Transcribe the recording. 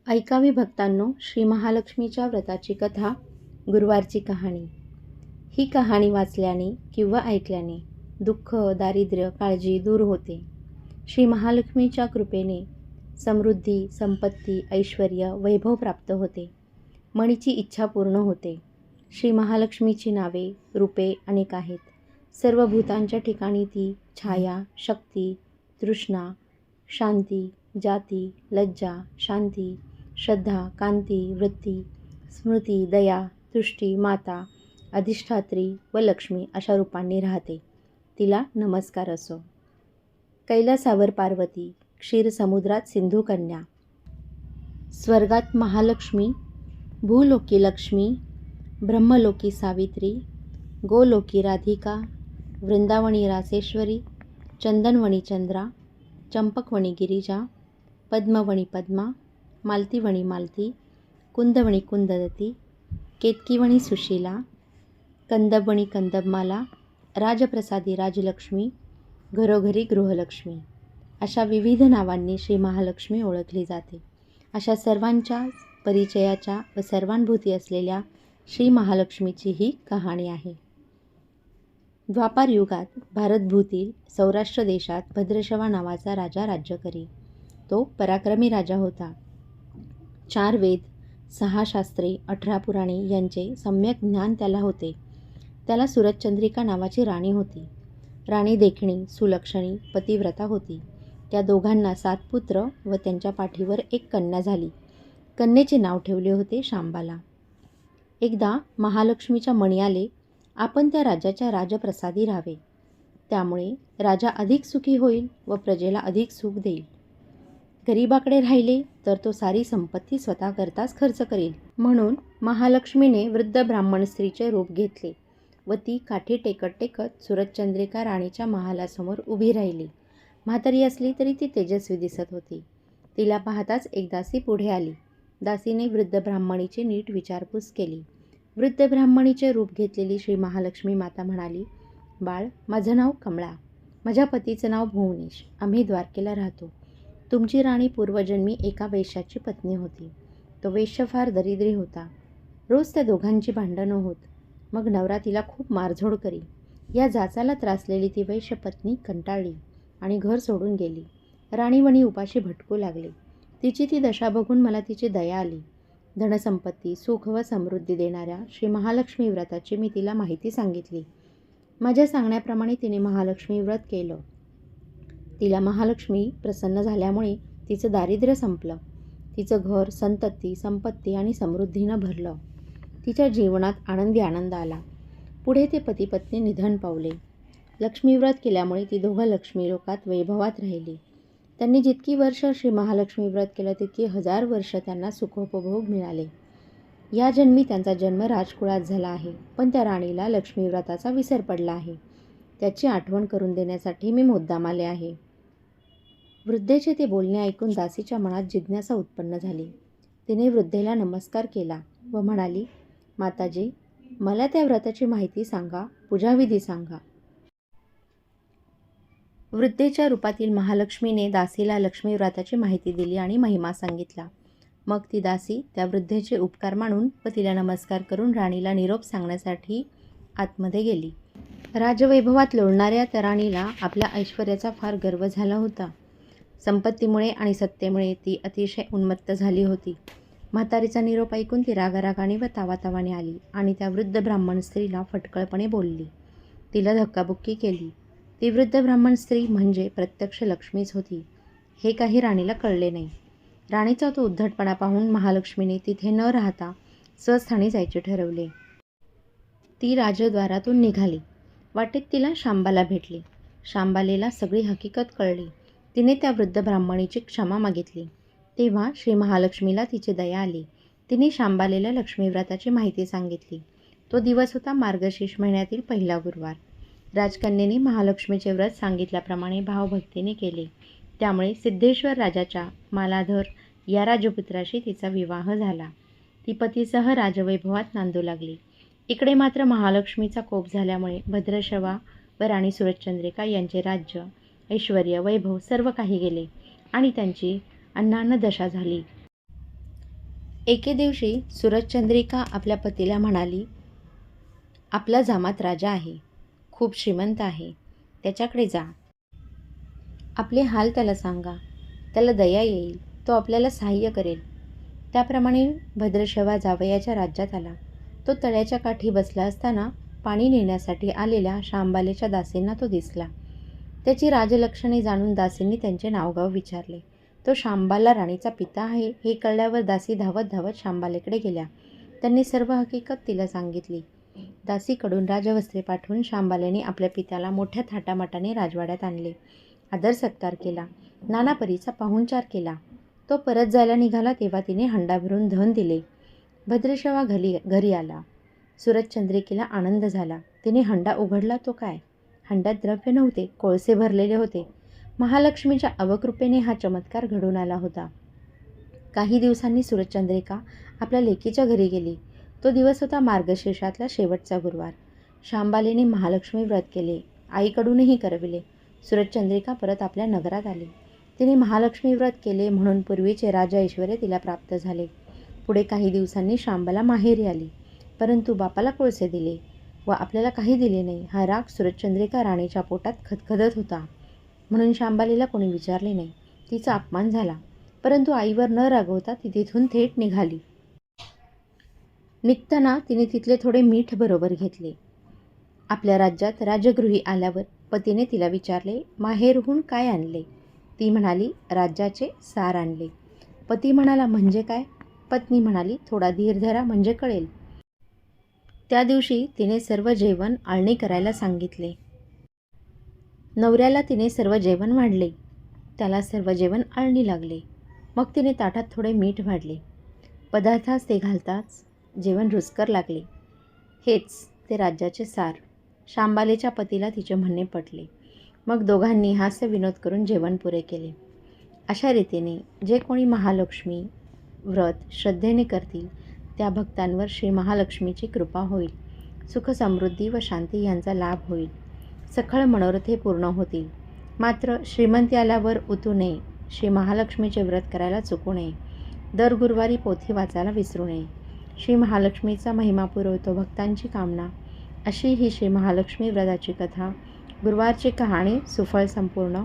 ऐकावी भक्तांनो, श्री महालक्ष्मीच्या व्रताची कथा, गुरुवारची कहाणी. ही कहाणी वाचल्याने किंवा ऐकल्याने दुःख, दारिद्र्य, काळजी दूर होते. श्री महालक्ष्मीच्या कृपेने समृद्धी, संपत्ती, ऐश्वर्य, वैभव प्राप्त होते. मनीची इच्छा पूर्ण होते. श्री महालक्ष्मीची नावे, रूपे अनेक आहेत. सर्व भूतांच्या ठिकाणी ती छाया, शक्ती, तृष्णा, शांती, जाती, लज्जा, शांती, श्रद्धा, कांती, वृत्ती, स्मृती, दया, तुष्टी, माता, अधिष्ठात्री व लक्ष्मी अशा रूपांनी राहते. तिला नमस्कार असो. कैलासावर पार्वती, क्षीरसमुद्रात सिंधुकन्या. स्वर्गात महालक्ष्मी, भूलोकी लक्ष्मी, ब्रह्मलोकी सावित्री, गोलोकी राधिका, वृंदावनी रासेश्वरी, चंदनवनी चंद्रा, चंपकवनी गिरिजा, पद्मवनी पद्मा, मालतीवणी मालती, कुंदवणी कुंददती, केतकीवणी सुशीला, कंदबवणी कंदबमाला, राजप्रसादी राजलक्ष्मी, घरोघरी गृहलक्ष्मी अशा विविध नावांनी श्री महालक्ष्मी ओळखली जाते. अशा सर्वांच्या परिचयाच्या व सर्वानुभूती असलेल्या श्री महालक्ष्मीची ही कहाणी आहे. द्वापार युगात भारतभूतील सौराष्ट्र देशात भद्रशवा नावाचा राजा राज्य करी. तो पराक्रमी राजा होता. 4 वेद, 6 शास्त्रे, 18 पुराणे यांचे सम्यक ज्ञान त्याला होते. त्याला सुरतचंद्रिका नावाची राणी होती. राणी देखणी, सुलक्षणी, पतिव्रता होती. त्या दोघांना 7 पुत्र व त्यांच्या पाठीवर एक कन्या झाली. कन्येचे नाव ठेवले होते शांबाला. एकदा महालक्ष्मीच्या मणी आले, आपण त्या राजाच्या राजप्रसादी राहावे. त्यामुळे राजा अधिक सुखी होईल व प्रजेला अधिक सुख देईल. गरीबाकडे राहिले तर तो सारी संपत्ती स्वतःकरताच खर्च करील. म्हणून महालक्ष्मीने वृद्ध ब्राह्मण स्त्रीचे रूप घेतले व ती काठी टेकत टेकत सुरतचंद्रिका राणीच्या महालासमोर उभी राहिली. म्हातारी असली तरी ती तेजस्वी दिसत होती. तिला पाहताच एक दासी पुढे आली. दासीने वृद्ध ब्राह्मणीची नीट विचारपूस केली. वृद्ध ब्राह्मणीचे रूप घेतलेली श्री महालक्ष्मी माता म्हणाली, बाळ, माझं नाव कमळा. माझ्या पतीचं नाव भुवनेश. आम्ही द्वारकेला राहतो. तुमची राणी पूर्वजन्मी एका वेश्याची पत्नी होती. तो वेश्य फार दरिद्री होता. रोज त्या दोघांची भांडणं होत. मग नवरा तिला खूप मारझोड करी. या जाचाला त्रासलेली ती वैश्य पत्नी कंटाळली आणि घर सोडून गेली. राणीवणी उपाशी भटकू लागली. तिची ती दशा बघून मला तिची दया आली. धनसंपत्ती, सुख व समृद्धी देणाऱ्या श्री महालक्ष्मी व्रताची मी तिला माहिती सांगितली. माझ्या सांगण्याप्रमाणे तिने महालक्ष्मी व्रत केलं. तिला महालक्ष्मी प्रसन्न झाल्यामुळे तिचं दारिद्र्य संपलं. तिचं घर संतती, संपत्ती आणि समृद्धीनं भरलं. तिच्या जीवनात आनंदी आनंद आला. पुढे ते पती-पत्नी निधन पावले. लक्ष्मी व्रत केल्यामुळे ती दोघं लक्ष्मी लोकात वैभवात राहिली. त्यांनी जितकी वर्ष श्री महालक्ष्मी व्रत केलं तितकी 1000 वर्ष त्यांना सुखोपभोग मिळाले. या जन्मी त्यांचा जन्म राजकुळात झाला आहे. पण त्या राणीला लक्ष्मी व्रताचा विसर पडला आहे. त्याची आठवण करून देण्यासाठी मी मुद्दाम आले आहे. वृद्धेचे ते बोलणे ऐकून दासीच्या मनात जिज्ञासा उत्पन्न झाली. तिने वृद्धेला नमस्कार केला व म्हणाली, माताजी, मला त्या व्रताची माहिती सांगा, पूजाविधी सांगा. वृद्धेच्या रूपातील महालक्ष्मीने दासीला लक्ष्मी व्रताची माहिती दिली आणि महिमा सांगितला. मग ती दासी त्या वृद्धेचे उपकार मानून व तिला नमस्कार करून राणीला निरोप सांगण्यासाठी आतमध्ये गेली. राजवैभवात लोळणाऱ्या त्या राणीला आपल्या ऐश्वर्याचा फार गर्व झाला होता. संपत्तीमुळे आणि सत्तेमुळे ती अतिशय उन्मत्त झाली होती. म्हातारीचा निरोप ऐकून ती रागारागाने व तावातावाने आली आणि त्या वृद्ध ब्राह्मण स्त्रीला फटकळपणे बोलली. तिला धक्काबुक्की केली. ती वृद्ध ब्राह्मण स्त्री म्हणजे प्रत्यक्ष लक्ष्मीच होती. हे काही राणीला कळले नाही. राणीचा तो उद्धटपणा पाहून महालक्ष्मीने तिथे न राहता स्वस्थानी जायचे ठरवले. ती राजद्वारातून निघाली. वाटेत तिला शांबाला भेटली. शांबालेला सगळी हकीकत कळली. तिने त्या वृद्ध ब्राह्मणीची क्षमा मागितली. तेव्हा श्री महालक्ष्मीला तिची दया आली. तिने शांबालेला लक्ष्मी व्रताची माहिती सांगितली. तो दिवस होता मार्गशीर्ष महिन्यातील पहिला गुरुवार. राजकन्येने महालक्ष्मीचे व्रत सांगितल्याप्रमाणे भावभक्तीने केले. त्यामुळे सिद्धेश्वर राजाच्या मालाधर या राजपुत्राशी तिचा विवाह झाला. ती पतीसह राजवैभवात नांदू लागली. इकडे मात्र महालक्ष्मीचा कोप झाल्यामुळे भद्रशवा व राणी सुरतचंद्रिका यांचे राज्य, ऐश्वर्य, वैभव सर्व काही गेले आणि त्यांची अन्नान्न दशा झाली. एके दिवशी सूरजचंद्रिका आपल्या पतीला म्हणाली, आपला जामात राजा आहे, खूप श्रीमंत आहे, त्याच्याकडे जा. आपले हाल त्याला सांगा, त्याला दया येईल, तो आपल्याला सहाय्य करेल. त्याप्रमाणे भद्रशवा जावयाच्या राज्यात आला. तो तळ्याच्या काठी बसला असताना पाणी नेण्यासाठी आलेल्या शांबालेच्या दासींना तो दिसला. त्याची राजलक्षणे जाणून दासींनी त्यांचे नावगाव विचारले. तो शांबाला राणीचा पिता आहे हे कळल्यावर दासी धावत धावत शांबालेकडे गेल्या. त्यांनी सर्व हकीकत तिला सांगितली. दासीकडून राजवस्त्रे पाठवून शांबालेने आपल्या पित्याला मोठ्या थाटामाटाने राजवाड्यात आणले. आदर सत्कार केला, नाना परीचा पाहुणचार केला. तो परत जायला निघाला तेव्हा तिने हंडा भरून धन दिले. भद्रशवा घरी आला. सूरजचंद्रिकेला आनंद झाला. तिने हंडा उघडला तो काय, हंड्यात द्रव्य नव्हते, कोळसे भरलेले होते. महालक्ष्मीच्या अवकृपेने हा चमत्कार घडून आला होता. काही दिवसांनी सूरजचंद्रिका आपल्या लेकीच्या घरी गेली. तो दिवस होता मार्गशीर्षातला शेवटचा गुरुवार. शांबालेने महालक्ष्मी व्रत केले, आईकडूनही करविले. सूरजचंद्रिका परत आपल्या नगरात आली. तिने महालक्ष्मी व्रत केले म्हणून पूर्वीचे राजा ऐश्वर्य तिला प्राप्त झाले. पुढे काही दिवसांनी शांबाला माहेरी आली, परंतु बापाला कोळसे दिले व आपल्याला काही दिले नाही. हा राग सूरजचंद्रिका राणीच्या पोटात खदखदत होता. म्हणून शांबालीला कोणी विचारले नाही. तिचा अपमान झाला, परंतु आईवर न रागवता ती तिथून थेट निघाली. निघताना तिने तिथले थोडे मीठ बरोबर घेतले. आपल्या राज्यात राजगृही आल्यावर पतीने तिला विचारले, माहेरहून काय आणले? ती म्हणाली, राज्याचे सार आणले. पती म्हणाला, म्हणजे काय? पत्नी म्हणाली, थोडा धीर धरा म्हणजे कळेल. त्या दिवशी तिने सर्व जेवण आळणी करायला सांगितले. नवऱ्याला तिने सर्व जेवण वाढले. त्याला सर्व जेवण आळणी लागले. मग तिने ताटात थोडे मीठ वाढले. पदार्थास ते घालताच जेवण रुचकर लागले. हेच ते राज्याचे सार. शांबालेच्या पतीला तिचे म्हणणे पटले. मग दोघांनी हास्य विनोद करून जेवण पुरे केले. अशा रीतीने जे कोणी महालक्ष्मी व्रत श्रद्धेने करतील त्या भक्तांवर श्री महालक्ष्मीची कृपा होईल. सुख समृद्धी व शांती यांचा लाभ होईल. सखळ मनोरथे पूर्ण होतील. मात्र श्रीमंती आल्यावर उतू नये. श्री महालक्ष्मीचे व्रत करायला चुकू नये. दर गुरुवारी पोथी वाचायला विसरू नये. श्री महालक्ष्मीचा महिमा पुरवतो भक्तांची कामना. अशी ही श्री महालक्ष्मी व्रताची कथा, गुरुवारची कहाणी सुफळ संपूर्ण.